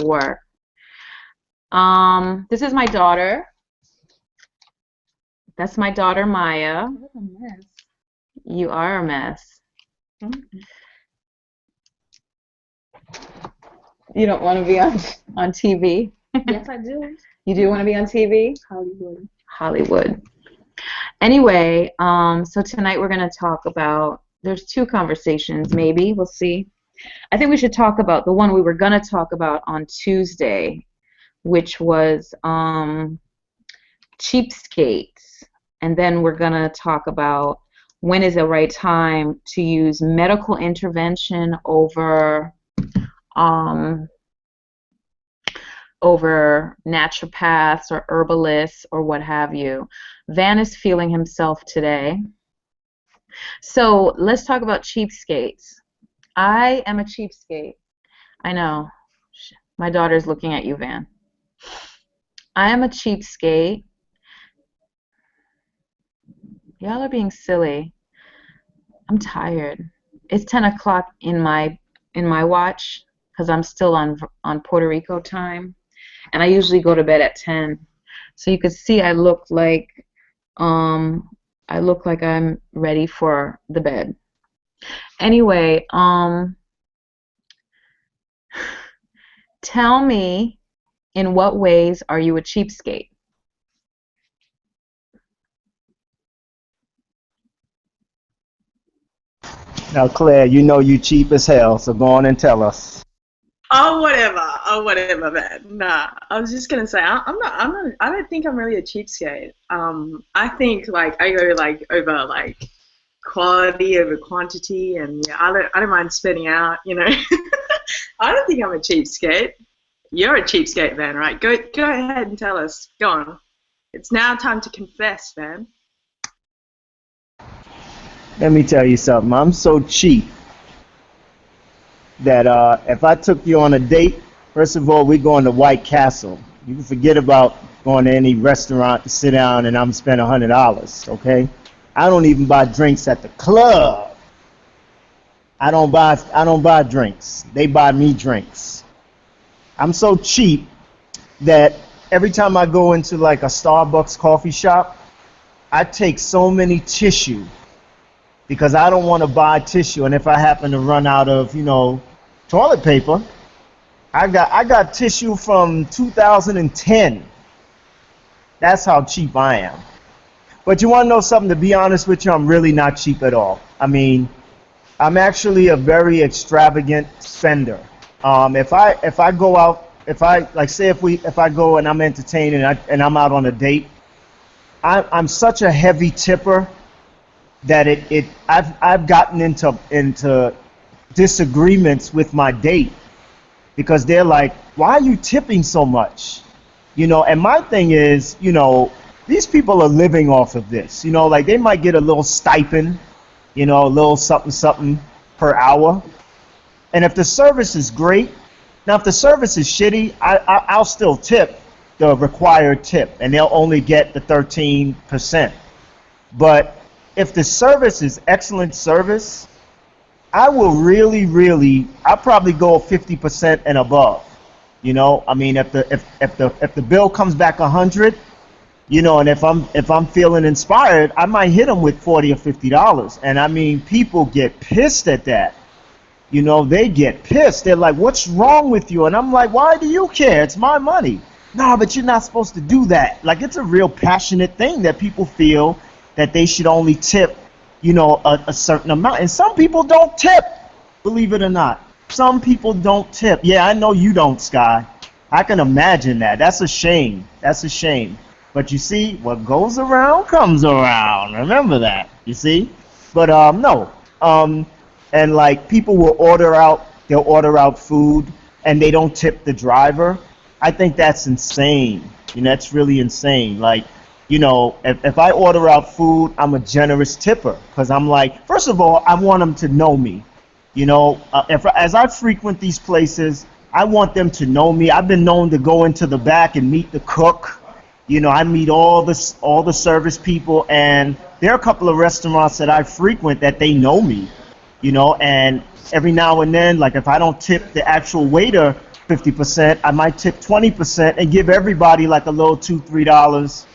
work. This is my daughter. That's my daughter, Maya. What a mess. You are a mess. Mhm. You don't want to be on TV? Yes, I do. You do want to be on TV? Hollywood. Hollywood. Anyway, so tonight we're going to talk about, there's two conversations, maybe, we'll see. I think we should talk about the one we were going to talk about on Tuesday, which was Cheapskates. And then we're going to talk about when is the right time to use medical intervention over naturopaths or herbalists or what have you. Van is feeling himself today. So let's talk about cheapskates. I am a cheapskate. I know. My daughter's looking at you, Van. I am a cheapskate. Y'all are being silly. I'm tired. It's 10 o'clock in my watch because I'm still on Puerto Rico time, and I usually go to bed at 10. So you can see I look like I'm ready for the bed. Anyway, tell me, in what ways are you a cheapskate? Now, Claire, you know you cheap as hell, so go on and tell us. Oh, whatever. Oh, whatever, man. Nah, I was just gonna say I don't think I'm really a cheapskate. I think like I go like over like quality over quantity, and yeah, I don't mind spending out. I don't think I'm a cheapskate. You're a cheapskate, man, right? Go ahead and tell us. Go on. It's now time to confess, man. Let me tell you something. I'm so cheap that if I took you on a date, first of all, we're going to White Castle. You can forget about going to any restaurant to sit down and I'm spend $100, okay? I don't even buy drinks at the club. I don't buy drinks. They buy me drinks. I'm so cheap that every time I go into like a Starbucks coffee shop, I take so many tissue because I don't want to buy tissue, and if I happen to run out of, toilet paper, I got tissue from 2010. That's how cheap I am. But you want to know something? To be honest with you, I'm really not cheap at all. I mean, I'm actually a very extravagant spender. If I go out, if I go and I'm entertaining and I'm out on a date, I'm such a heavy tipper that I've gotten into disagreements with my date because they're like, why are you tipping so much? And my thing is, these people are living off of this. Like they might get a little stipend, a little something per hour. And if the service is great, now if the service is shitty, I'll still tip the required tip and they'll only get the 13%. But if the service is excellent service, I will I'll probably go 50% and above. I mean, if the bill comes back 100, and if I'm feeling inspired, I might hit them with $40 or $50. And I mean, people get pissed at that. They get pissed. They're like, what's wrong with you? And I'm like, why do you care? It's my money. No, but you're not supposed to do that. Like, it's a real passionate thing that people feel that they should only tip, a certain amount. And some people don't tip, believe it or not. Some people don't tip. Yeah, I know you don't, Sky. I can imagine that. That's a shame. That's a shame. But you see, what goes around comes around. Remember that, you see? But no. And like people will they'll order out food and they don't tip the driver. I think that's insane. That's really insane. Like, if I order out food, I'm a generous tipper because I'm like, first of all, I want them to know me. As I frequent these places, I want them to know me. I've been known to go into the back and meet the cook. I meet all the service people, and there are a couple of restaurants that I frequent that they know me. And every now and then, like if I don't tip the actual waiter, 50%. I might tip 20% and give everybody like a little $2, $3.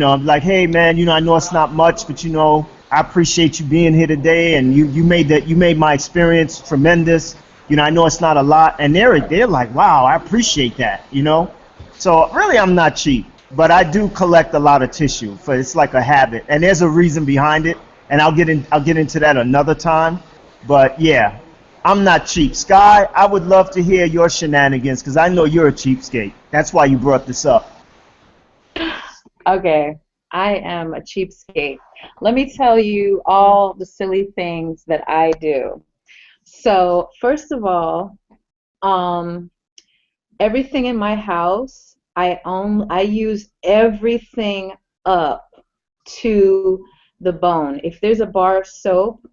I'm like, hey man, I know it's not much, but I appreciate you being here today, and you made my experience tremendous. I know it's not a lot, and they're like, wow, I appreciate that. So really, I'm not cheap, but I do collect a lot of tissue. For it's like a habit, and there's a reason behind it, and I'll get into that another time. But yeah, I'm not cheap. Sky, I would love to hear your shenanigans because I know you're a cheapskate. That's why you brought this up. Okay, I am a cheapskate. Let me tell you all the silly things that I do. So, first of all, um, everything in my house, I use everything up to the bone. If there's a bar of soap,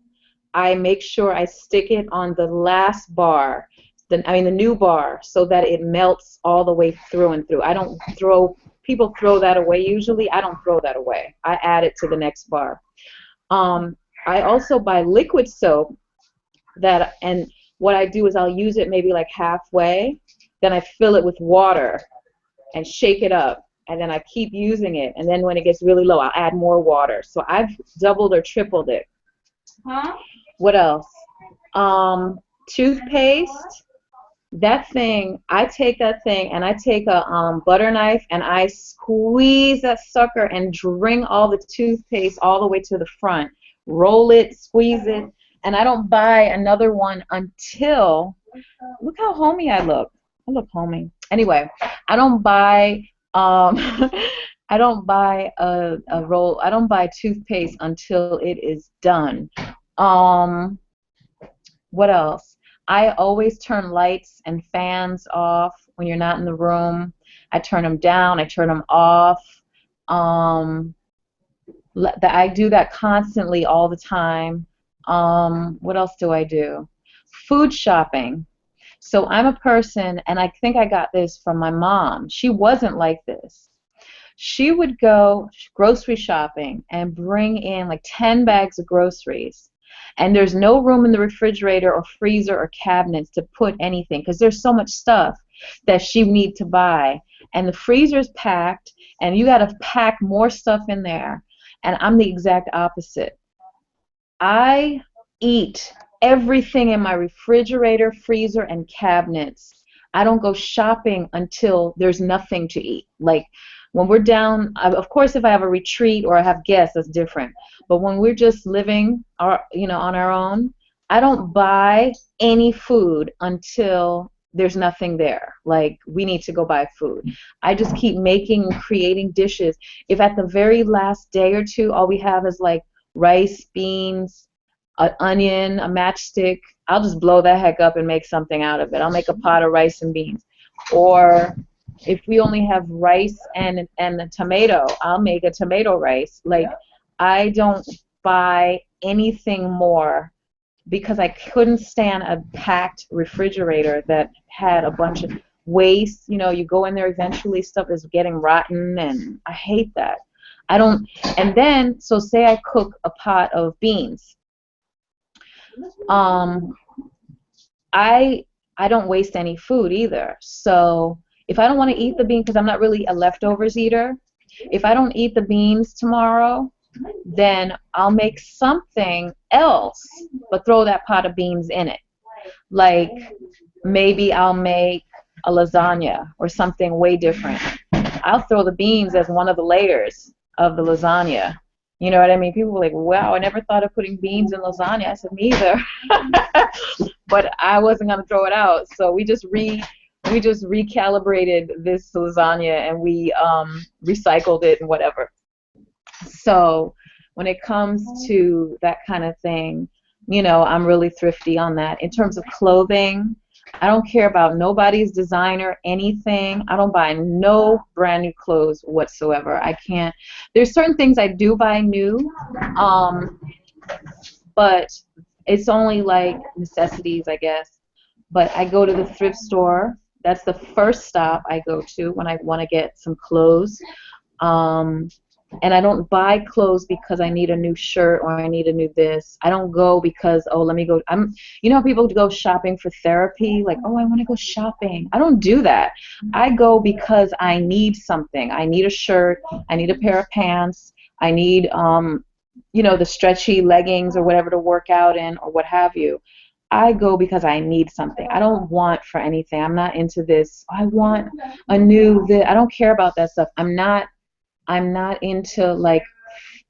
I make sure I stick it on the last bar, the new bar, so that it melts all the way through and through. I don't throw, people throw that away usually. I don't throw that away. I add it to the next bar. I also buy liquid soap and what I do is I'll use it maybe like halfway, then I fill it with water and shake it up, and then I keep using it, and then when it gets really low, I'll add more water. So I've doubled or tripled it. Huh? What else? Toothpaste. That thing, I take that thing and I take a butter knife and I squeeze that sucker and bring all the toothpaste all the way to the front. Roll it, squeeze it, and I don't buy another one until, look how homey I look. I look homey. Anyway, I don't buy I don't buy a roll. I don't buy toothpaste until it is done. What else? I always turn lights and fans off when you're not in the room. I turn them down. I turn them off. I do that constantly all the time. What else do I do? Food shopping. So I'm a person, and I think I got this from my mom. She wasn't like this. She would go grocery shopping and bring in like 10 bags of groceries. And there's no room in the refrigerator or freezer or cabinets to put anything because there's so much stuff that she needs to buy. And the freezer's packed, and you got to pack more stuff in there. And I'm the exact opposite. I eat everything in my refrigerator, freezer, and cabinets. I don't go shopping until there's nothing to eat. Like when we're down, of course, if I have a retreat or I have guests, that's different. But when we're just living, on our own, I don't buy any food until there's nothing there. Like we need to go buy food. I just keep making and creating dishes. If at the very last day or two, all we have is like rice, beans, an onion, a matchstick, I'll just blow that heck up and make something out of it. I'll make a pot of rice and beans. Or if we only have rice and a tomato, I'll make a tomato rice. Like I don't buy anything more because I couldn't stand a packed refrigerator that had a bunch of waste. You go in there, eventually stuff is getting rotten, and I hate that. And then, so say I cook a pot of beans. I don't waste any food either. So if I don't want to eat the beans, because I'm not really a leftovers eater, if I don't eat the beans tomorrow, then I'll make something else, but throw that pot of beans in it. Like maybe I'll make a lasagna or something way different. I'll throw the beans as one of the layers of the lasagna. You know what I mean? People were like, wow, I never thought of putting beans in lasagna. I said, me either. But I wasn't going to throw it out. So we just recalibrated this lasagna, and we recycled it and whatever. So when it comes to that kind of thing, I'm really thrifty on that. In terms of clothing, I don't care about nobody's designer, anything. I don't buy no brand new clothes whatsoever. I can't. There's certain things I do buy new, but it's only like necessities, I guess. But I go to the thrift store. That's the first stop I go to when I want to get some clothes. And I don't buy clothes because I need a new shirt or I need a new this. I don't go because, oh, let me go. You know how people go shopping for therapy? Like, oh, I want to go shopping. I don't do that. I go because I need something. I need a shirt. I need a pair of pants. I need, the stretchy leggings or whatever to work out in or what have you. I go because I need something. I don't want for anything. I'm not into this. I want a new this. I don't care about that stuff. I'm not into like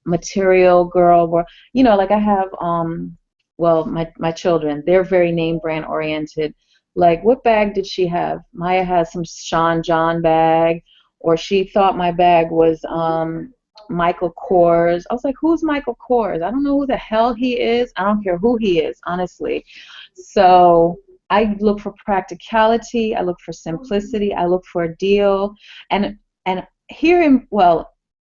material girl or like I have well, my children, they're very name brand oriented. Like, what bag did she have? Maya has some Sean John bag, or she thought my bag was Michael Kors. I was like, who's Michael Kors? I don't know who the hell he is. I don't care who he is, honestly. So I look for practicality, I look for simplicity, I look for a deal. And here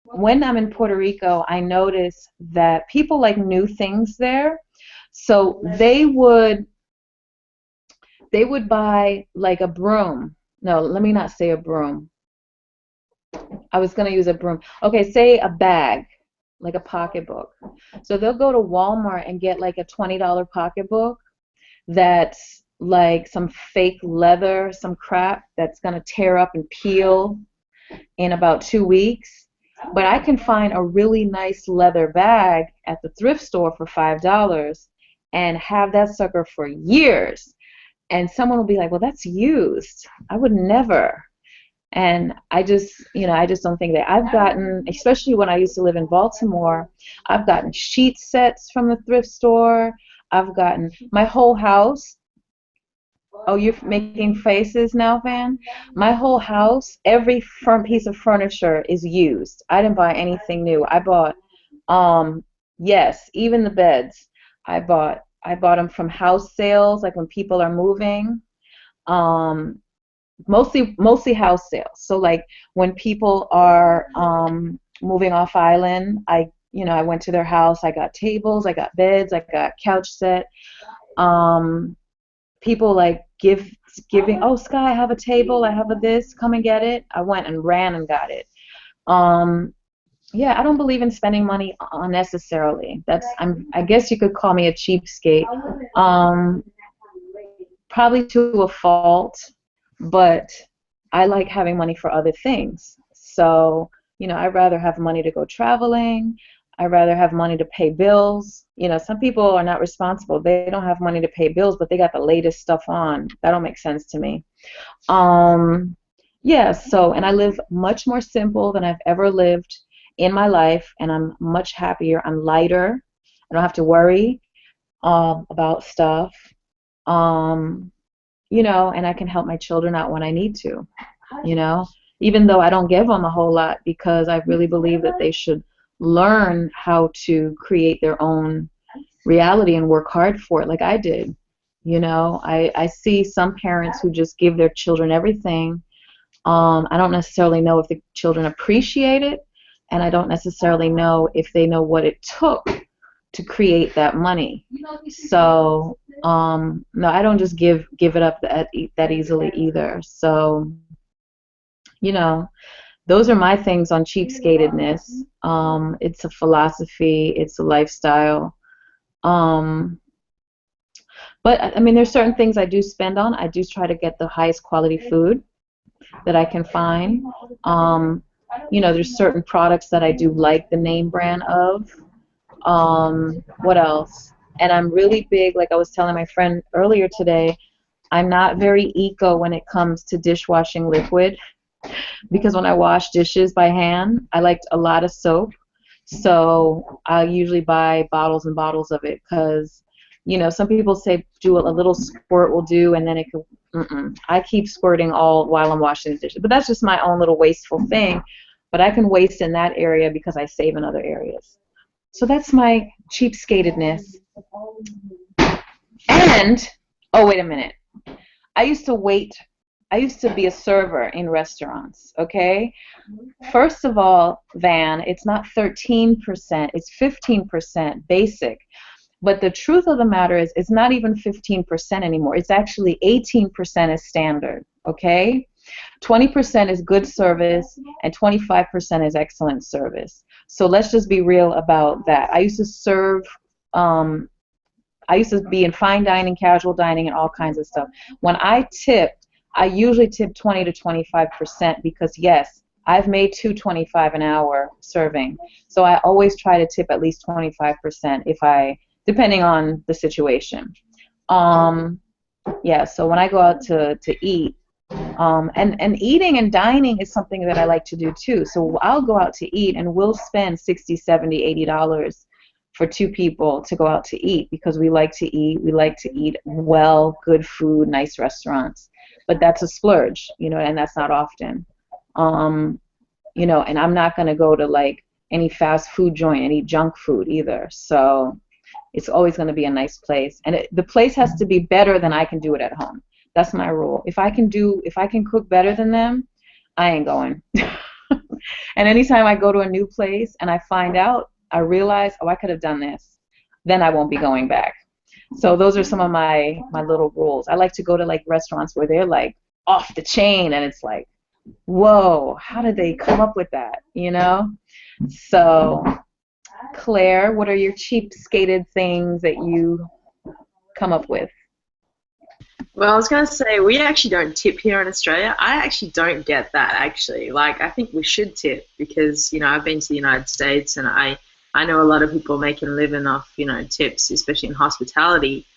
when I'm in Puerto Rico, I notice that people like new things there. So they would buy like a broom. No, let me not say a broom. I was going to use a broom. Okay, say a bag, like a pocketbook. So they'll go to Walmart and get like a $20 pocketbook that's like some fake leather, some crap that's going to tear up and peel in about 2 weeks. But I can find a really nice leather bag at the thrift store for $5 and have that sucker for years. And someone will be like, well, that's used. I would never. And I just don't think that. I've gotten, especially when I used to live in Baltimore, I've gotten sheet sets from the thrift store. I've gotten my whole house. Oh, you're making faces now, Van? My whole house, every piece of furniture is used. I didn't buy anything new. I bought, yes, even the beds. I bought them from house sales, like when people are moving. Mostly house sales. So like when people are moving off island, I went to their house. I got tables, I got beds, I got couch set. People like giving, oh, Sky, I have a table, I have a this, come and get it. I went and ran and got it. Yeah, I don't believe in spending money unnecessarily. I guess you could call me a cheapskate. Probably to a fault, but I like having money for other things. So, I'd rather have money to go traveling. I'd rather have money to pay bills. Some people are not responsible. They don't have money to pay bills, but they got the latest stuff on. That don't make sense to me. Yeah, so, and I live much more simple than I've ever lived in my life, and I'm much happier. I'm lighter. I don't have to worry about stuff. And I can help my children out when I need to, even though I don't give them a whole lot, because I really believe that they should learn how to create their own reality and work hard for it like I did. I see some parents who just give their children everything. I don't necessarily know if the children appreciate it, and I don't necessarily know if they know what it took to create that money. So no, I don't just give it up that easily either. So those are my things on cheapskatedness. It's a philosophy, it's a lifestyle. But I mean, there's certain things I do spend on. I do try to get the highest quality food that I can find. There's certain products that I do like the name brand of. What else? And I'm really big, like I was telling my friend earlier today, I'm not very eco when it comes to dishwashing liquid, because when I wash dishes by hand, I like a lot of soap. So I usually buy bottles and bottles of it, because some people say do a little squirt will do, and then it could. I keep squirting all while I'm washing the dishes, but that's just my own little wasteful thing. But I can waste in that area because I save in other areas. So that's my cheapskatedness. And, oh, wait a minute. I used to be a server in restaurants, okay? First of all, Van, it's not 13%, it's 15% basic. But the truth of the matter is, it's not even 15% anymore. It's actually 18% as standard, okay? 20% is good service and 25% is excellent service. So let's just be real about that. I used to serve, I used to be in fine dining, casual dining, and all kinds of stuff. When I tip, I usually tip 20 to 25% because, yes, I've made $2.25 an hour serving. So I always try to tip at least 25% depending on the situation. Yeah, so when I go out to eat, and eating and dining is something that I like to do too. So I'll go out to eat and we'll spend $60, $70, $80 for two people to go out to eat because we like to eat. We like to eat well, good food, nice restaurants. But that's a splurge, and that's not often. And I'm not going to go to like any fast food joint and eat junk food either. So it's always going to be a nice place. And the place has to be better than I can do it at home. That's my rule. If I can cook better than them, I ain't going. And anytime I go to a new place and I realize, I could have done this, then I won't be going back. So those are some of my little rules. I like to go to like restaurants where they're like off the chain and it's like, whoa, how did they come up with that, So, Claire, what are your cheapskated things that you come up with? Well, I was going to say, we actually don't tip here in Australia. I actually don't get that, actually. Like, I think we should tip because, I've been to the United States and I know a lot of people making a living off, tips, especially in hospitality.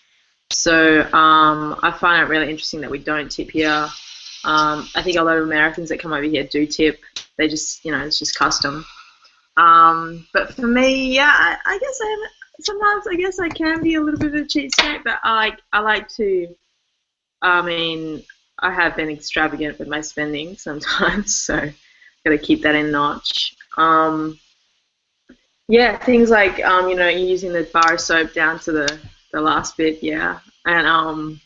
So I find it really interesting that we don't tip here. I think a lot of Americans that come over here do tip. They just, it's just custom. But for me, yeah, I guess sometimes I guess I can be a little bit of a cheapskate, but I like to, I have been extravagant with my spending sometimes, so got to keep that in notch. Yeah, things like, using the bar of soap down to the last bit, yeah. And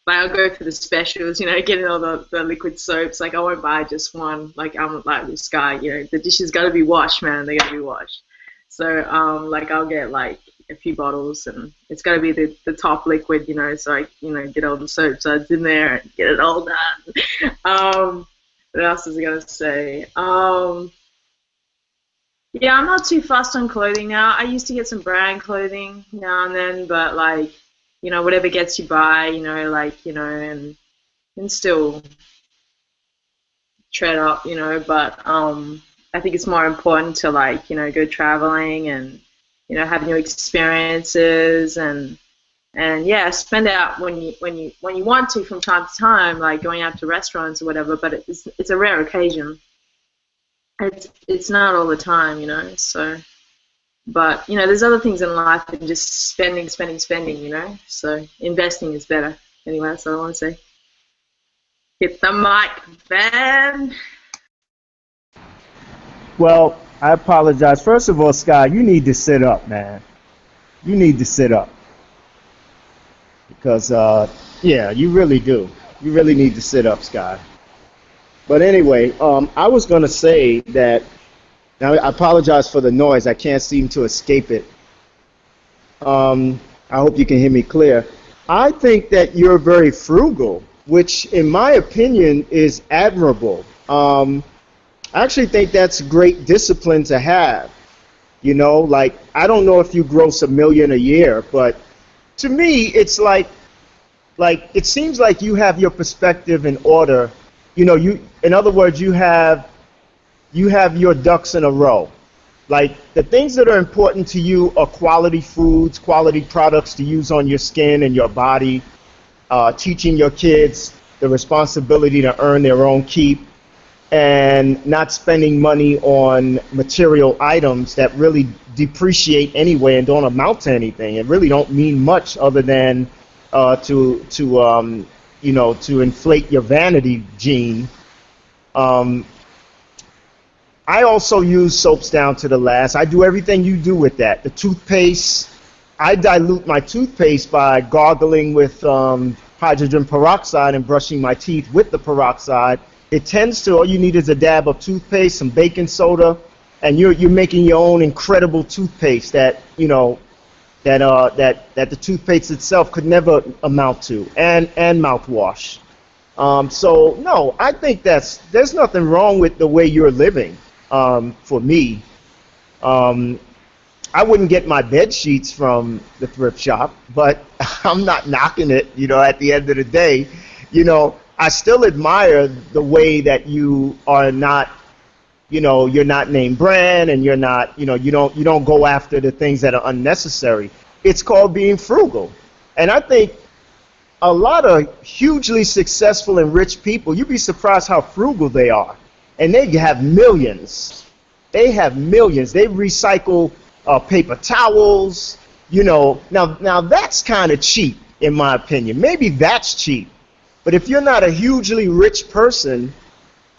but I'll go for the specials, getting all the liquid soaps. Like, I won't buy just one. Like, I'm like with Skai, the dishes got to be washed, man. They got to be washed. So, like, I'll get, like, a few bottles, and it's got to be the top liquid, so I, get all the soap suds in there and get it all done. What else was I going to say? Yeah, I'm not too fussed on clothing now. I used to get some brand clothing now and then, but, like, whatever gets you by, and still tread up, but I think it's more important to, like, go traveling and, have new experiences and yeah, spend out when you want to from time to time, like going out to restaurants or whatever, but it's a rare occasion. It's not all the time, so. But, there's other things in life than just spending, so investing is better. Anyway, that's all I want to say. Hit the mic, Ben. Well, I apologize. First of all, Sky, you need to sit up, man. You need to sit up. Because, yeah, you really do. You really need to sit up, Sky. But anyway, I was going to say that, now I apologize for the noise. I can't seem to escape it. I hope you can hear me clear. I think that you're very frugal, which in my opinion is admirable. I actually think that's great discipline to have. Like, I don't know if you gross $1 million a year, but to me, it's like it seems like you have your perspective in order. In other words, you have your ducks in a row. Like, the things that are important to you are quality foods, quality products to use on your skin and your body, teaching your kids the responsibility to earn their own keep, and not spending money on material items that really depreciate anyway and don't amount to anything and really don't mean much other than to inflate your vanity gene. I also use soaps down to the last. I do everything you do with that. The toothpaste, I dilute my toothpaste by gargling with hydrogen peroxide and brushing my teeth with the peroxide. It tends to, all you need is a dab of toothpaste, some baking soda, and you're making your own incredible toothpaste that, that the toothpaste itself could never amount to, and mouthwash. So no, I think there's nothing wrong with the way you're living. For me, um, I wouldn't get my bed sheets from the thrift shop, but I'm not knocking it. At the end of the day, I still admire the way that you are not, you're not name brand, and you're not, you don't go after the things that are unnecessary. It's called being frugal, and I think a lot of hugely successful and rich people, you'd be surprised how frugal they are. And they have millions. They have millions. They recycle paper towels. Now that's kind of cheap, in my opinion. Maybe that's cheap. But if you're not a hugely rich person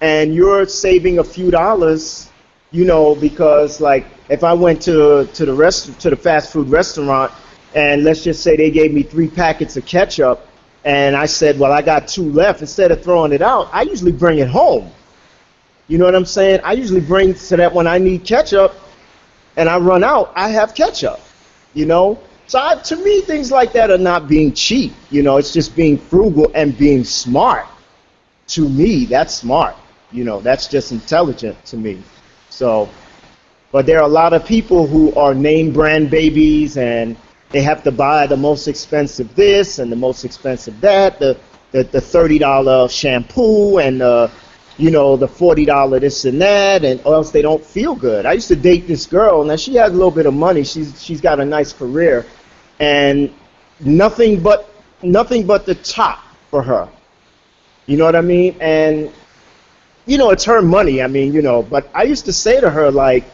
and you're saving a few dollars, because like if I went to the fast food restaurant, and let's just say they gave me 3 packets of ketchup, and I said, well, I got 2 left. Instead of throwing it out, I usually bring it home. You know what I'm saying? I usually bring so that when I need ketchup and I run out, I have ketchup. So to me, things like that are not being cheap. It's just being frugal and being smart. To me, that's smart. That's just intelligent to me. So, but there are a lot of people who are name brand babies, and they have to buy the most expensive this and the most expensive that, the $30 shampoo and the $40 this and that, and or else they don't feel good. I used to date this girl. Now she has a little bit of money. She's got a nice career, and nothing but the top for her. You know what I mean? And it's her money. I mean, but I used to say to her, like,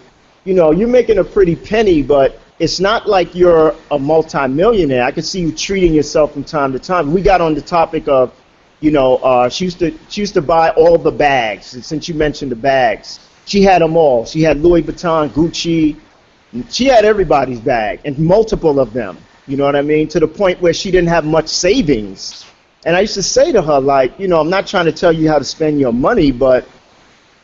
you're making a pretty penny, but it's not like you're a multi-millionaire. I could see you treating yourself from time to time. We got on the topic of, she used to buy all the bags. And since you mentioned the bags, she had them all. She had Louis Vuitton, Gucci. She had everybody's bag, and multiple of them. You know what I mean? To the point where she didn't have much savings. And I used to say to her, like, I'm not trying to tell you how to spend your money, but,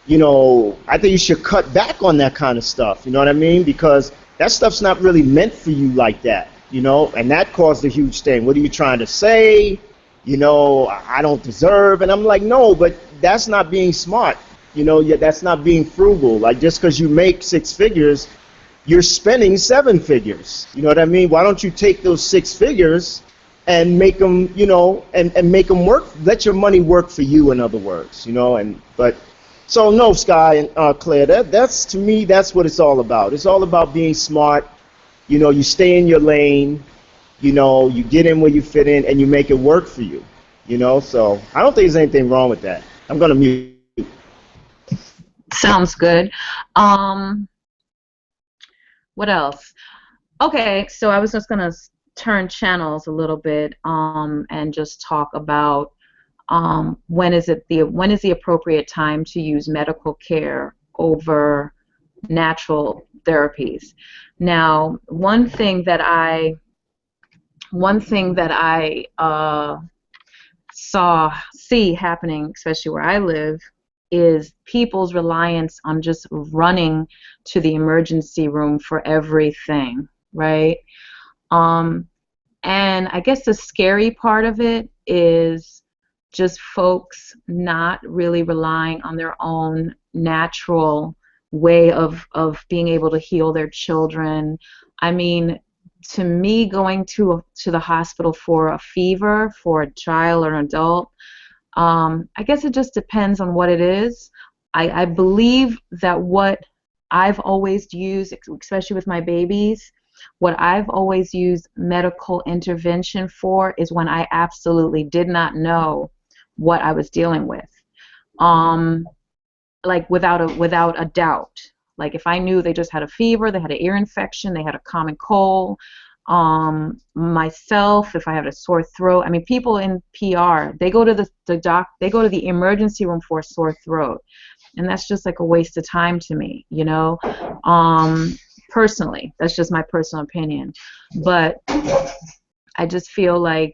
I think you should cut back on that kind of stuff. You know what I mean? Because that stuff's not really meant for you like that, and that caused a huge thing. What are you trying to say? I don't deserve. And I'm like, no, but that's not being smart. That's not being frugal. Like, just because you make 6 figures, you're spending 7 figures. You know what I mean? Why don't you take those 6 figures and make them, and make them work? Let your money work for you, in other words, So no, Sky and Claire, that's to me, that's what it's all about. It's all about being smart. You stay in your lane. You get in where you fit in, and you make it work for you. So I don't think there's anything wrong with that. I'm gonna mute. Sounds good. What else? Okay, so I was just gonna turn channels a little bit, and just talk about when is the appropriate time to use medical care over natural therapies. Now, one thing that I see happening, especially where I live, is people's reliance on just running to the emergency room for everything, right? And I guess the scary part of it is just folks not really relying on their own natural way of being able to heal their children. I mean, to me, going to the hospital for a fever for a child or an adult, I guess it just depends on what it is. I believe that what I've always used, especially with my babies, what I've always used medical intervention for is when I absolutely did not know what I was dealing with, like without a doubt. Like if I knew they just had a fever, they had an ear infection, they had a common cold, myself, if I had a sore throat. I mean, people in PR, they go to they go to the emergency room for a sore throat, and that's just like a waste of time to me, personally. That's just my personal opinion. But I just feel like,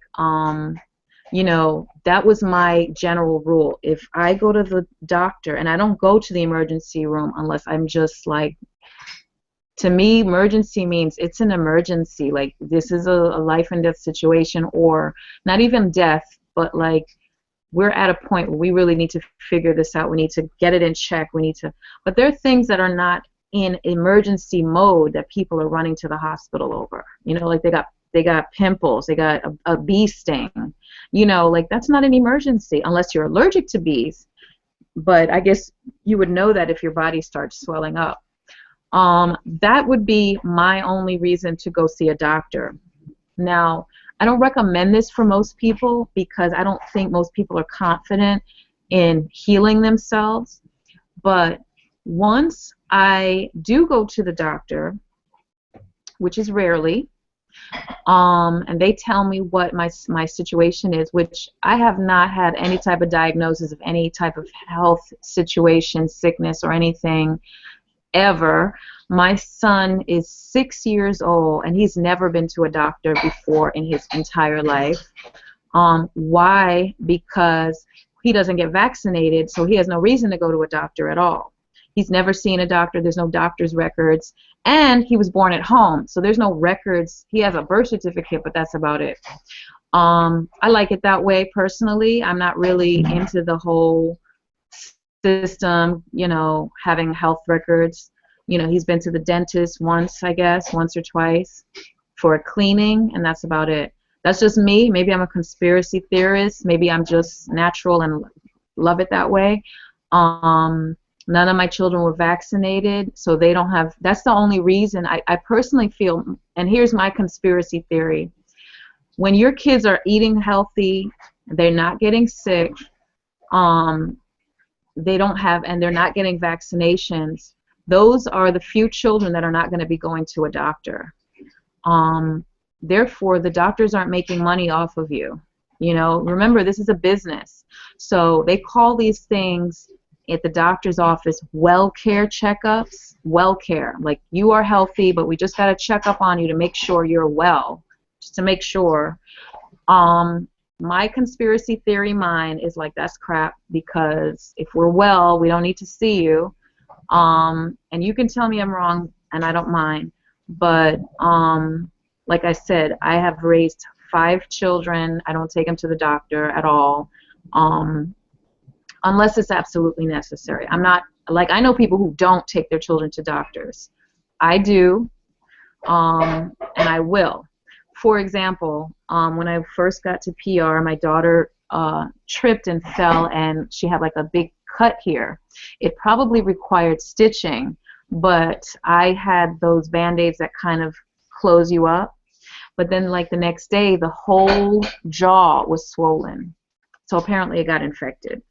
that was my general rule. If I go to the doctor, and I don't go to the emergency room unless I'm just like, to me, emergency means it's an emergency. Like, this is a life and death situation, or not even death, but like we're at a point where we really need to figure this out. We need to get it in check. We need to, but there are things that are not in emergency mode that people are running to the hospital over. You know, like they got pimples, they got a bee sting. You know, like that's not an emergency unless you're allergic to bees. But I guess you would know that if your body starts swelling up. That would be my only reason to go see a doctor. Now, I don't recommend this for most people because I don't think most people are confident in healing themselves. But once I do go to the doctor, which is rarely, and they tell me what my situation is, which I have not had any type of diagnosis of any type of health situation, sickness, or anything ever. My son is 6 years old, and he's never been to a doctor before in his entire life. Why? Because he doesn't get vaccinated, so he has no reason to go to a doctor at all. He's never seen a doctor. There's no doctor's records. And he was born at home, so there's no records. He has a birth certificate, but that's about it. I like it that way personally. I'm not really into the whole system, you know, having health records. You know, he's been to the dentist once, I guess, once or twice for a cleaning, and that's about it. That's just me. Maybe I'm a conspiracy theorist. Maybe I'm just natural and love it that way. None of my children were vaccinated, so they don't have, that's the only reason I personally feel, and here's my conspiracy theory. When your kids are eating healthy, they're not getting sick, they don't have, and they're not getting vaccinations, those are the few children that are not going to be going to a doctor. Therefore, the doctors aren't making money off of you. You know, remember, this is a business. So they call these things at the doctor's office well care checkups. Well care, like you are healthy, but we just got to check up on you to make sure you're well, just to make sure. My conspiracy theory mind is like, that's crap, because if we're well, we don't need to see you. And you can tell me I'm wrong, and I don't mind. But like I said, I have raised 5 children. I don't take them to the doctor at all, unless it's absolutely necessary. I'm not, like, I know people who don't take their children to doctors. I do, and I will. For example, when I first got to PR, my daughter tripped and fell, and she had like a big cut here. It probably required stitching, but I had those Band-Aids that kind of close you up. But then, like, the next day, the whole jaw was swollen. So apparently it got infected.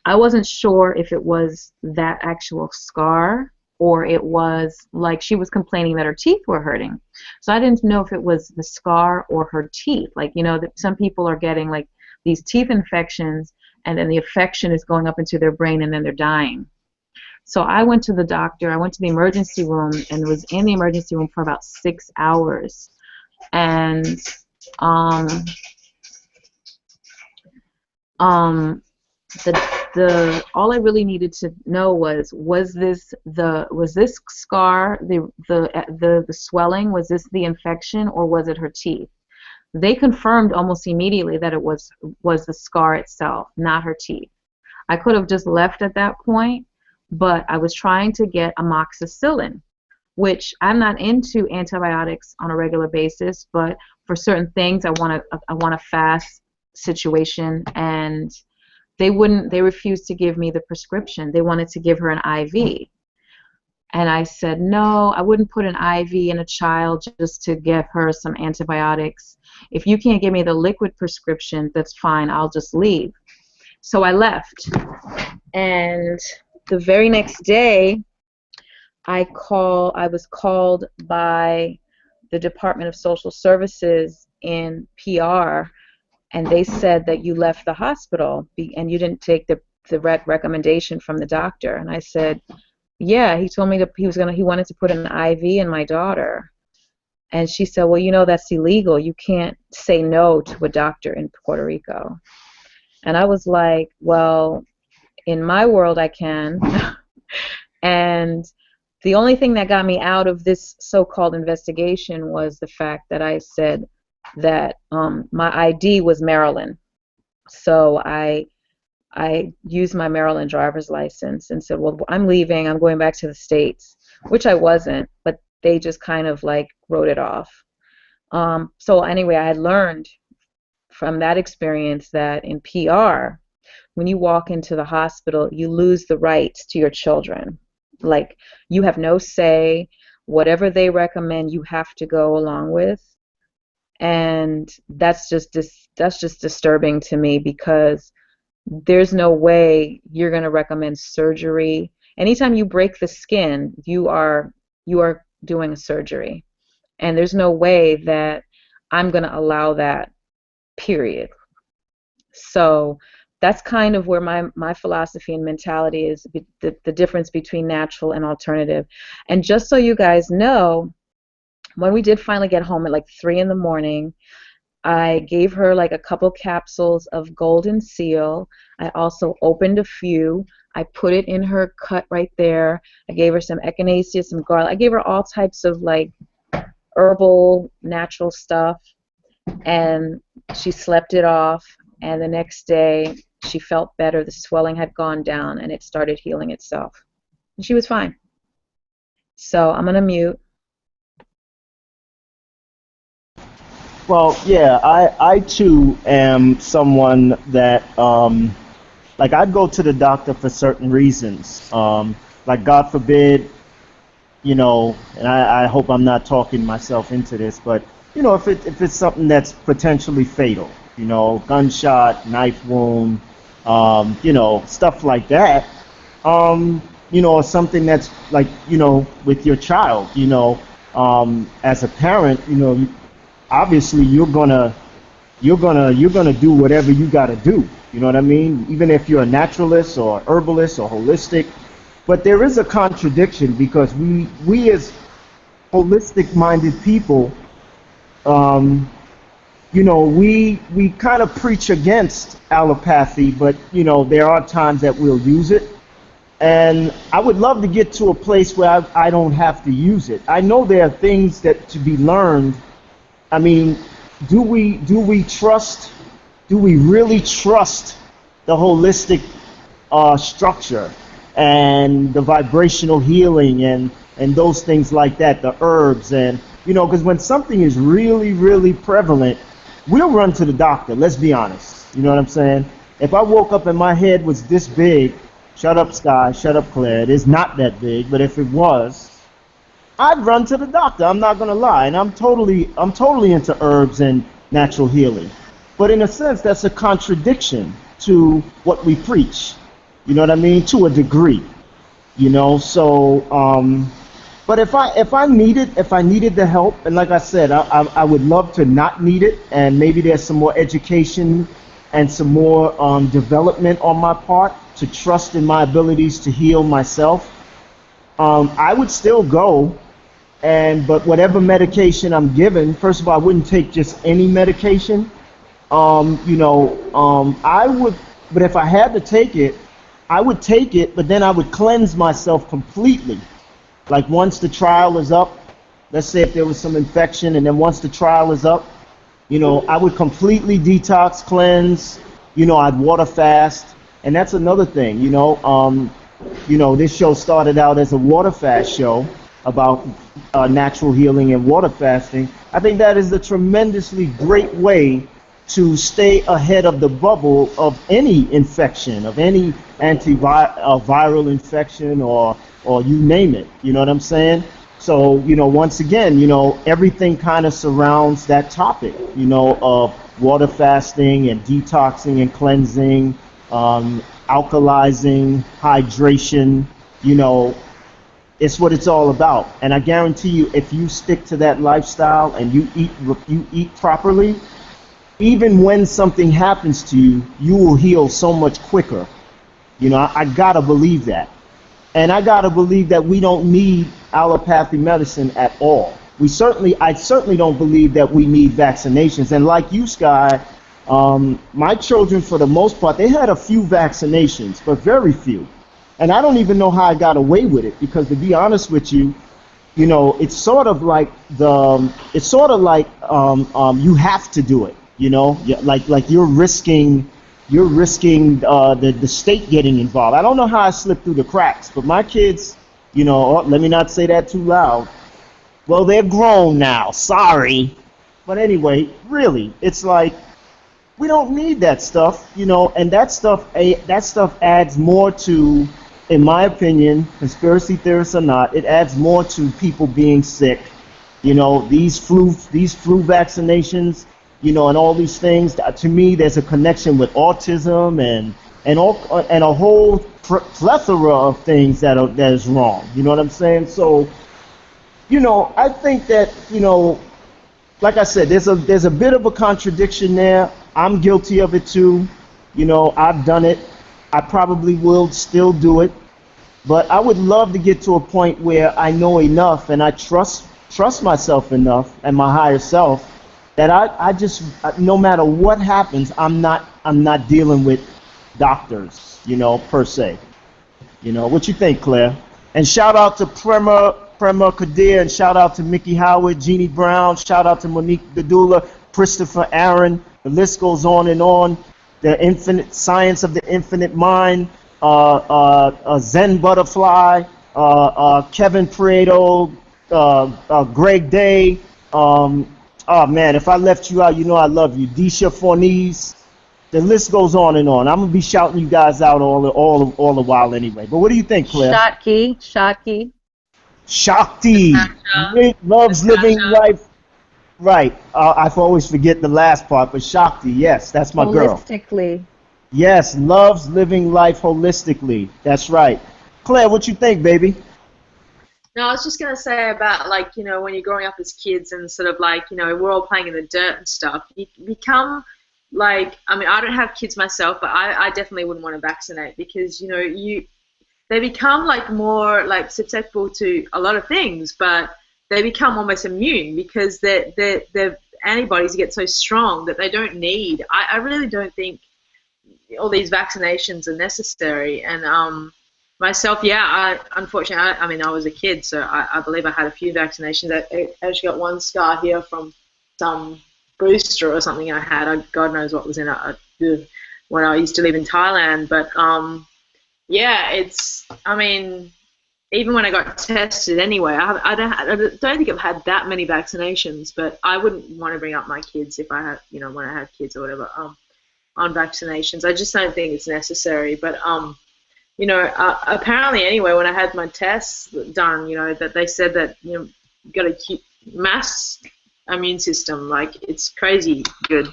I wasn't sure if it was that actual scar or it was, like, she was complaining that her teeth were hurting. So I didn't know if it was the scar or her teeth. Like, you know, that some people are getting, like, these teeth infections, and then the infection is going up into their brain, and then they're dying. So I went to the doctor. I went to the emergency room and was in the emergency room for about 6 hours. And all I really needed to know was this scar, the swelling, was this the infection, or was it her teeth? They confirmed almost immediately that it was the scar itself, not her teeth. I could have just left at that point, but I was trying to get amoxicillin, which I'm not into antibiotics on a regular basis, but for certain things I want a fast situation, and they refused to give me the prescription. They wanted to give her an IV. And I said, no, I wouldn't put an IV in a child just to give her some antibiotics. If you can't give me the liquid prescription, that's fine, I'll just leave. So I left. And the very next day, I was called by the Department of Social Services in PR, and they said that you left the hospital and you didn't take the recommendation from the doctor. And I said, yeah, he told me that he wanted to put an IV in my daughter. And she said, well, you know, that's illegal. You can't say no to a doctor in Puerto Rico. And I was like, well, in my world I can. And the only thing that got me out of this so-called investigation was the fact that I said that my ID was Maryland. So I I used my Maryland driver's license and said, well, I'm leaving, I'm going back to the States, which I wasn't, but they just kind of like wrote it off. So anyway, I had learned from that experience that in PR, when you walk into the hospital, you lose the rights to your children. Like, you have no say. Whatever they recommend, you have to go along with. And that's just disturbing to me, because there's no way you're going to recommend surgery. Anytime you break the skin, you are doing a surgery. And there's no way that I'm going to allow that, period. So that's kind of where my philosophy and mentality is, the difference between natural and alternative. And just so you guys know, when we did finally get home at like 3 in the morning, I gave her like a couple capsules of golden seal. I also opened a few. I put it in her cut right there. I gave her some echinacea, some garlic. I gave her all types of like herbal, natural stuff. And she slept it off. And the next day, she felt better. The swelling had gone down, and it started healing itself. And she was fine. So I'm going to mute. Well, yeah, I too am someone that, like, I'd go to the doctor for certain reasons. Like, God forbid, and I hope I'm not talking myself into this, but, if it's something that's potentially fatal, gunshot, knife wound, stuff like that, or something that's like, with your child, as a parent, obviously you're gonna do whatever you gotta do. You know what I mean? Even if you're a naturalist or herbalist or holistic, but there is a contradiction, because we as holistic-minded people, we kind of preach against allopathy, but there are times that we'll use it. And I would love to get to a place where I don't have to use it. I know there are things that to be learned. I mean, do we really trust the holistic structure and the vibrational healing and those things like that, the herbs, and because when something is really, really prevalent, we'll run to the doctor. Let's be honest. You know what I'm saying? If I woke up and my head was this big, shut up, Sky, shut up, Claire. It is not that big, but if it was, I'd run to the doctor. I'm not gonna lie, and I'm totally into herbs and natural healing. But in a sense, that's a contradiction to what we preach. You know what I mean? To a degree. So. But if I needed the help, and like I said, I would love to not need it, and maybe there's some more education and some more development on my part to trust in my abilities to heal myself. I would still go. But whatever medication I'm given, first of all, I wouldn't take just any medication. I would, but if I had to take it, I would take it, but then I would cleanse myself completely. Like, once the trial is up, let's say if there was some infection, and then once the trial is up, I would completely detox, cleanse, I'd water fast. And that's another thing, this show started out as a water fast show about natural healing and water fasting. I think that is a tremendously great way to stay ahead of the bubble of any infection, of any viral infection, or you name it. You know what I'm saying? So, once again, everything kind of surrounds that topic, of water fasting and detoxing and cleansing, alkalizing, hydration, it's what it's all about. And I guarantee you, if you stick to that lifestyle and you eat properly, even when something happens to you, you will heal so much quicker. I gotta believe that. And I gotta believe that we don't need allopathy medicine at all. I certainly don't believe that we need vaccinations. And like you, Sky, my children, for the most part, they had a few vaccinations, but very few. And I don't even know how I got away with it, because to be honest with you, it's sort of like you have to do it, like you're risking you're risking the state getting involved. I don't know how I slipped through the cracks, but my kids, let me not say that too loud. Well, they're grown now. Sorry. But anyway, really, it's like we don't need that stuff, and that stuff adds more to, in my opinion, conspiracy theorists or not, it adds more to people being sick. These flu vaccinations, and all these things. To me, there's a connection with autism and a whole plethora of things that is wrong. You know what I'm saying? So, I think that, like I said, there's a bit of a contradiction there. I'm guilty of it too. I've done it. I probably will still do it. But I would love to get to a point where I know enough and I trust myself enough and my higher self that I just, no matter what happens, I'm not dealing with doctors, per se. What you think, Claire? And shout out to Prema Kadir, and shout out to Mickey Howard, Jeannie Brown, shout out to Monique Gadula, Christopher Aaron. The list goes on and on. The infinite science of the infinite mind, Zen Butterfly, Kevin Prieto, Greg Day. Oh man, if I left you out, I love you. Disha Fornese. The list goes on and on. I'm gonna be shouting you guys out all the while anyway. But what do you think, Claire? Shakti. Shakti loves living life. Right. I always forget the last part, but Shakti, yes, that's my girl. Holistically. Yes, loves living life holistically. That's right. Claire, what you think, baby? No, I was just going to say about, like, when you're growing up as kids and sort of like, we're all playing in the dirt and stuff, you become like, I mean, I don't have kids myself, but I definitely wouldn't want to vaccinate because, they become like more like susceptible to a lot of things, but they become almost immune because their antibodies get so strong that they don't need. I really don't think all these vaccinations are necessary. And myself, unfortunately, I mean, I was a kid, so I believe I had a few vaccinations. I actually got one scar here from some booster or something I had. God knows what was in it when I used to live in Thailand. But I mean, even when I got tested anyway, I don't think I've had that many vaccinations, but I wouldn't want to bring up my kids if I had, when I have kids or whatever, on vaccinations. I just don't think it's necessary. But, apparently anyway, when I had my tests done, that they said that, you've got to keep mass immune system, like it's crazy good.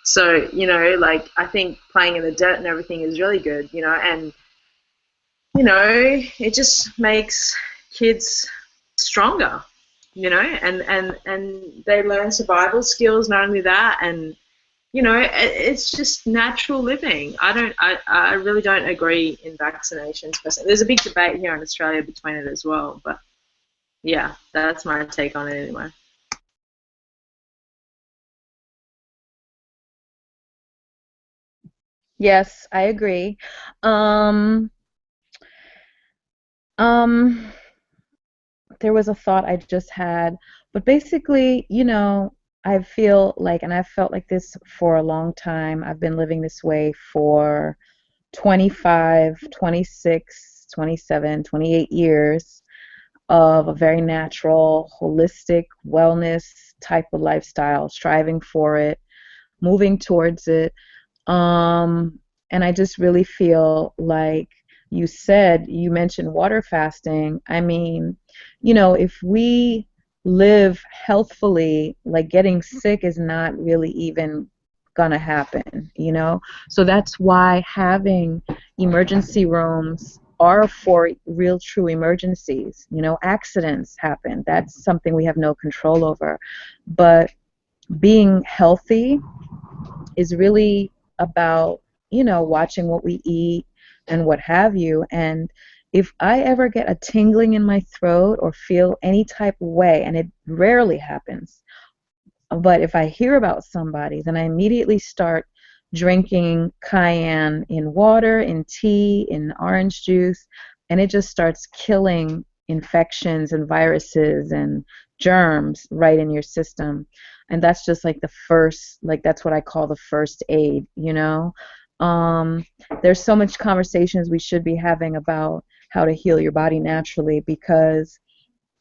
So, like I think playing in the dirt and everything is really good, and it just makes kids stronger, and they learn survival skills, not only that, and, it's just natural living. I really don't agree in vaccinations. There's a big debate here in Australia between it as well, but yeah, that's my take on it anyway. Yes, I agree. Um, um, there was a thought I just had, but basically, I feel like, and I've felt like this for a long time. I've been living this way for 25, 26, 27, 28 years of a very natural, holistic wellness type of lifestyle, striving for it, moving towards it. And I just really feel like you mentioned water fasting. I mean, if we live healthfully, like getting sick is not really even gonna happen. So that's why having emergency rooms are for real true emergencies. Accidents happen. That's something we have no control over. But being healthy is really about, watching what we eat and what have you. And if I ever get a tingling in my throat or feel any type of way, and it rarely happens, but if I hear about somebody, then I immediately start drinking cayenne in water, in tea, in orange juice, and it just starts killing infections and viruses and germs right in your system. And that's just like the first, like that's what I call the first aid. Um, there's so much conversations we should be having about how to heal your body naturally, because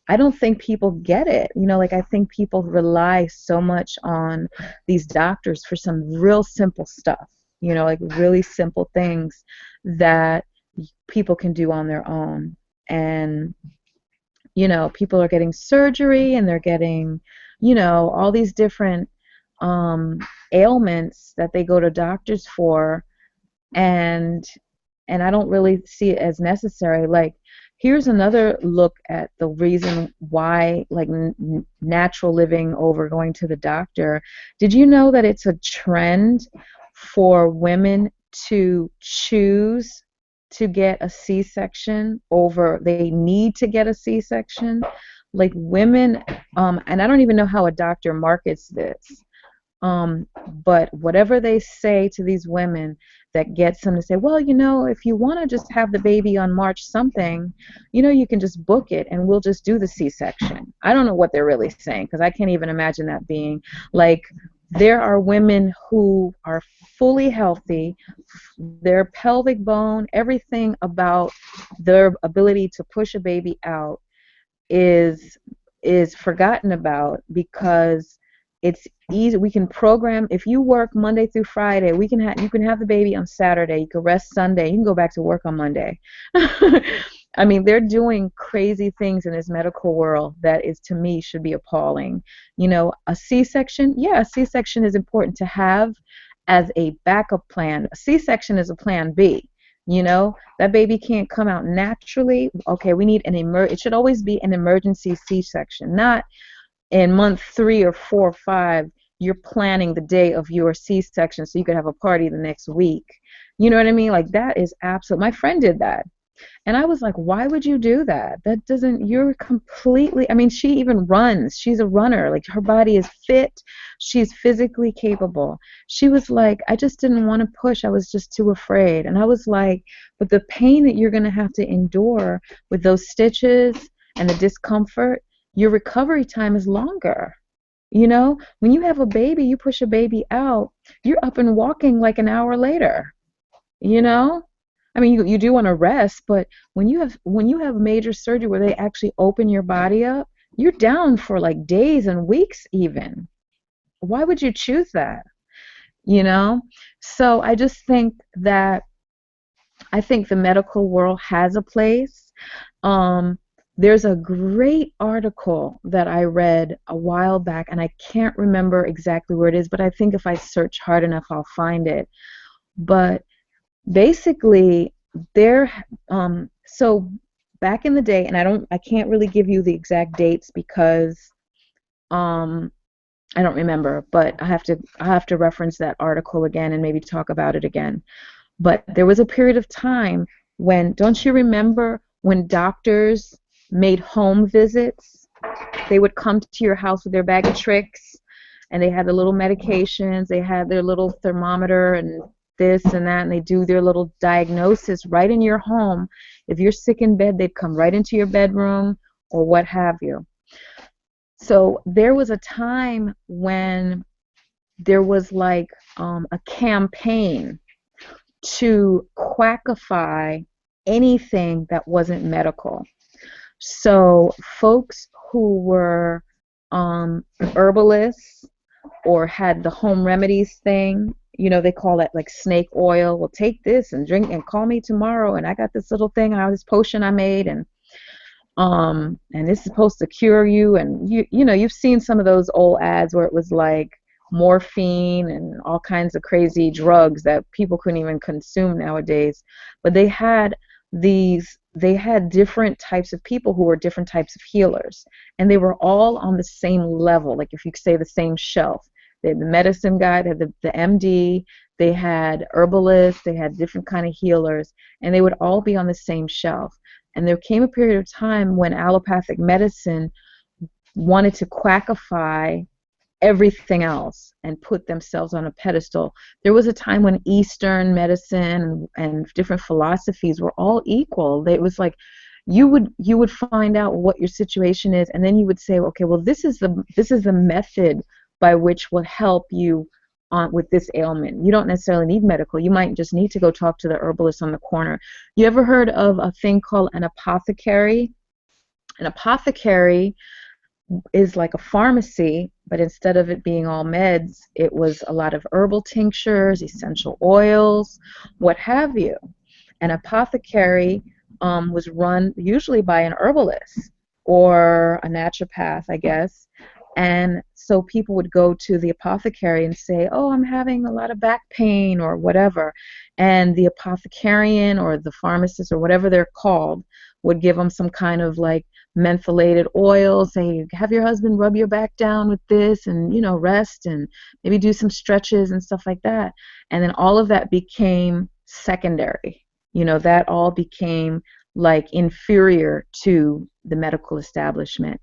I don't think people get it. Like, I think people rely so much on these doctors for some real simple stuff, like really simple things that people can do on their own. And, people are getting surgery, and they're getting, all these different um, ailments that they go to doctors for, and I don't really see it as necessary. Like, here's another look at the reason why, like, natural living over going to the doctor. Did you know that it's a trend for women to choose to get a C-section over they need to get a C-section? Like, women, and I don't even know how a doctor markets this, but whatever they say to these women that gets them to say, well, if you want to just have the baby on March something, you can just book it and we'll just do the C-section. I don't know what they're really saying, because I can't even imagine that being like, there are women who are fully healthy, their pelvic bone, everything about their ability to push a baby out is forgotten about, because it's easy. We can program. If you work Monday through Friday, you can have the baby on Saturday. You can rest Sunday. You can go back to work on Monday. I mean, they're doing crazy things in this medical world that is, to me, should be appalling. A C-section, yeah, a C-section is important to have as a backup plan. A C-section is a plan B. That baby can't come out naturally. Okay, we need it should always be an emergency C-section, not in month 3 or 4 or 5, you're planning the day of your C-section so you could have a party the next week. You know what I mean? Like, that is absolute. My friend did that. And I was like, why would you do that? You're completely, I mean, she even runs. She's a runner. Like, her body is fit. She's physically capable. She was like, I just didn't want to push. I was just too afraid. And I was like, but the pain that you're going to have to endure with those stitches and the discomfort, your recovery time is longer. When you have a baby, you push a baby out, you're up and walking like an hour later. I mean, you do want to rest, but when you have major surgery where they actually open your body up, you're down for like days and weeks even. Why would you choose that? So I just think that the medical world has a place. There's a great article that I read a while back, and I can't remember exactly where it is, but I think if I search hard enough, I'll find it. But basically, so back in the day, and I can't really give you the exact dates because I don't remember, but I have to reference that article again and maybe talk about it again. But there was a period of time when, don't you remember when doctors made home visits? They would come to your house with their bag of tricks, and they had the little medications, they had their little thermometer and this and that, and they do their little diagnosis right in your home. If you're sick in bed, they'd come right into your bedroom or what have you. So there was a time when there was like a campaign to quackify anything that wasn't medical. So folks who were herbalists or had the home remedies thing, they call it like snake oil. Well, take this and drink and call me tomorrow, and I got this little thing, and I this potion I made, and this is supposed to cure you. And you've seen some of those old ads where it was like morphine and all kinds of crazy drugs that people couldn't even consume nowadays. But they had different types of people who were different types of healers, and they were all on the same level, like if you could say the same shelf. They had the medicine guy, they had the MD, they had herbalists, they had different kind of healers, and they would all be on the same shelf. And there came a period of time when allopathic medicine wanted to quackify everything else and put themselves on a pedestal. There was a time when Eastern medicine and different philosophies were all equal. It was like you would find out what your situation is, and then you would say, okay, well, this is the method by which will help you with this ailment. You don't necessarily need medical. You might just need to go talk to the herbalist on the corner. You ever heard of a thing called an apothecary? An apothecary is like a pharmacy, but instead of it being all meds, it was a lot of herbal tinctures, essential oils, what have you. An apothecary was run usually by an herbalist or a naturopath, I guess. And so people would go to the apothecary and say, oh, I'm having a lot of back pain or whatever. And the apothecarian or the pharmacist or whatever they're called would give them some kind of like mentholated oil, say, have your husband rub your back down with this and, you know, rest and maybe do some stretches and stuff like that. And then all of that became secondary. You know, that all became like inferior to the medical establishment.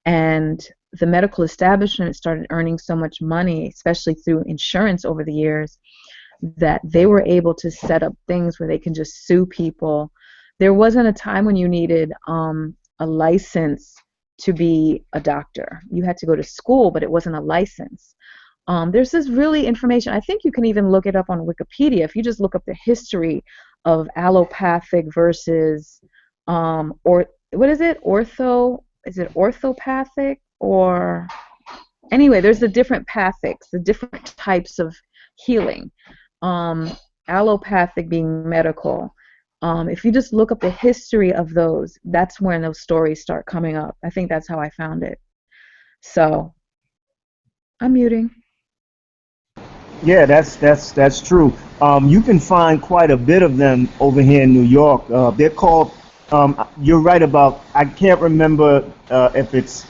And the medical establishment started earning so much money, especially through insurance over the years, that they were able to set up things where they can just sue people. There wasn't a time when you needed a license to be a doctor. You had to go to school, but it wasn't a license. There's this really information. I think you can even look it up on Wikipedia. If you just look up the history of allopathic versus, or what is it? Is it orthopathic? Or anyway, there's the different pathics, the different types of healing. Allopathic being medical. If you just look up the history of those, that's when those stories start coming up. I think that's how I found it. So, I'm muting. Yeah, that's true. You can find quite a bit of them over here in New York. They're called. You're right about. I can't remember if it's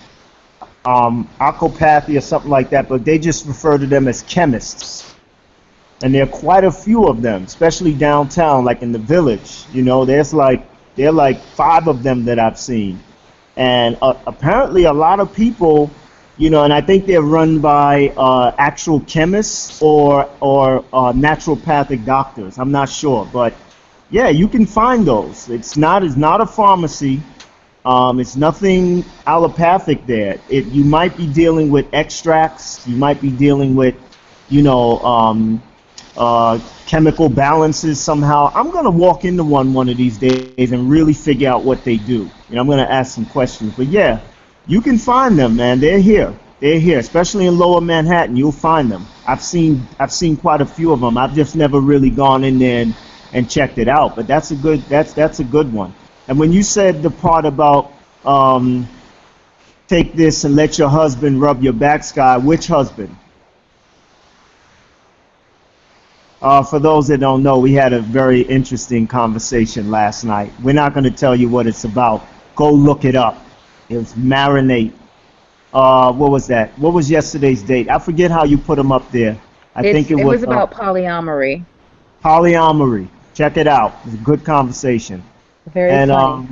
alcopathy or something like that, but they just refer to them as chemists. And there are quite a few of them, especially downtown, like in the Village. You know, there are like 5 of them that I've seen, and apparently a lot of people, you know, and I think they're run by actual chemists or naturopathic doctors. I'm not sure, but yeah, you can find those. It's not a pharmacy. It's nothing allopathic there. You might be dealing with extracts. You might be dealing with, you know, chemical balances somehow. I'm going to walk into one of these days and really figure out what they do. You know, I'm going to ask some questions. But yeah, you can find them, man. They're here. They're here, especially in Lower Manhattan. You'll find them. I've seen quite a few of them. I've just never really gone in there and checked it out. But that's a good one. And when you said the part about take this and let your husband rub your back, Sky, which husband? For those that don't know, we had a very interesting conversation last night. We're not going to tell you what it's about. Go look it up. It was MARINATE. What was that? What was yesterday's date? I forget how you put them up there. I think it was about polyamory. Polyamory. Check it out. It was a good conversation. Very funny.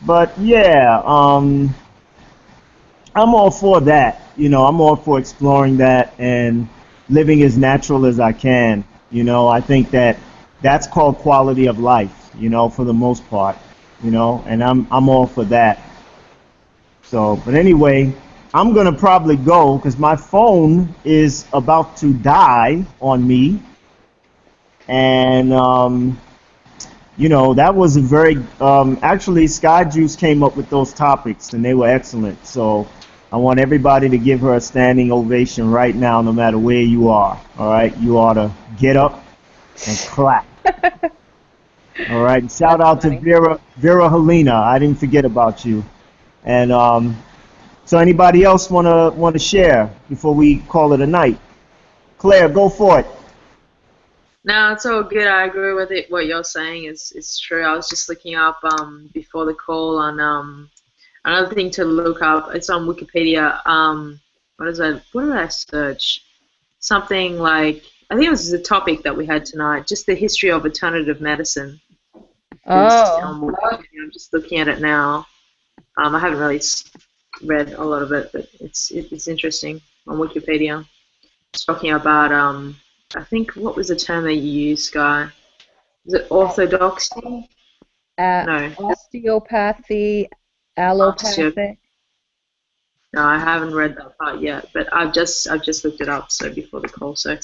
But yeah, I'm all for that. You know, I'm all for exploring that and living as natural as I can. You know, I think that's called quality of life, you know, for the most part, you know, and I'm all for that. So, but anyway, I'm going to probably go because my phone is about to die on me. And, you know, that was a very, actually, Sky Juice came up with those topics, and they were excellent. So I want everybody to give her a standing ovation right now, no matter where you are. All right? You ought to get up and clap. All right? And shout out to Vera Helena. I didn't forget about you. And so anybody else want to share before we call it a night? Claire, go for it. No, it's all good. I agree with it. What you're saying is true. I was just looking up before the call on another thing to look up. It's on Wikipedia. What is that? What did I search? Something like, I think it was the topic that we had tonight. Just the history of alternative medicine. Oh. I'm just looking at it now. I haven't really read a lot of it, but it's interesting on Wikipedia. It's talking about I think, what was the term that you used, Sky? Is it orthodoxy? No. Osteopathy, allopathic. No, I haven't read that part yet, but I've just looked it up so before the call. So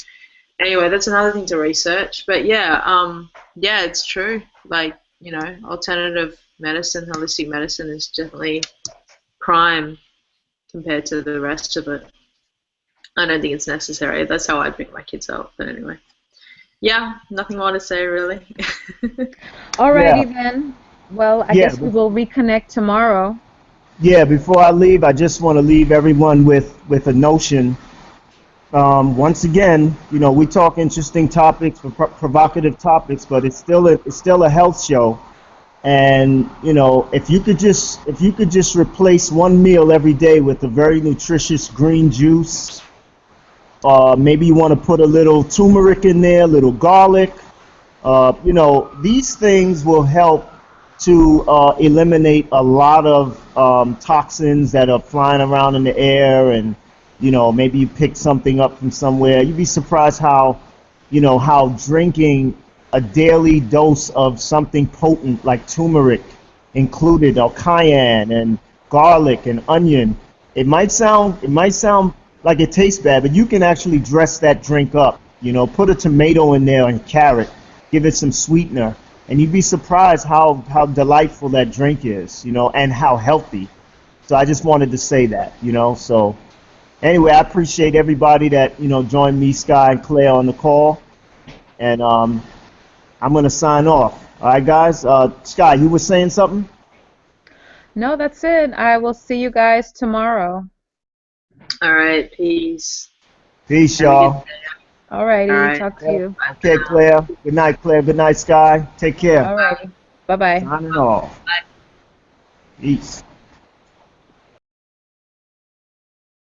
anyway, that's another thing to research. But yeah, yeah, it's true. Like, alternative medicine, holistic medicine is definitely prime compared to the rest of it. I don't think it's necessary. That's how I bring my kids up. But anyway, yeah, nothing more to say really. Yeah, Alrighty then. Well, I yeah, guess we will reconnect tomorrow. yeah. Before I leave, I just want to leave everyone with a notion. Once again, we talk interesting topics, provocative topics, but it's still a health show. And if you could just replace one meal every day with a very nutritious green juice, maybe you want to put a little turmeric in there, a little garlic. These things will help to eliminate a lot of toxins that are flying around in the air, and maybe you pick something up from somewhere. You'd be surprised how drinking a daily dose of something potent like turmeric included, or cayenne and garlic and onion. It might sound like it tastes bad, but you can actually dress that drink up. Put a tomato in there and carrot, give it some sweetener, and you'd be surprised how delightful that drink is, and how healthy. So I just wanted to say that. So anyway, I appreciate everybody that joined me, Sky and Claire, on the call, and I'm gonna sign off. All right, guys. Sky, you were saying something? No, that's it. I will see you guys tomorrow. All right, peace. Peace, Have a good y'all. day. All Alrighty, right. talk to Yeah. you. Bye for Okay, now. Claire. Good night, Claire. Good night, Sky. Take care. Bye. Alrighty. Bye-bye. Signing off. Bye. Peace.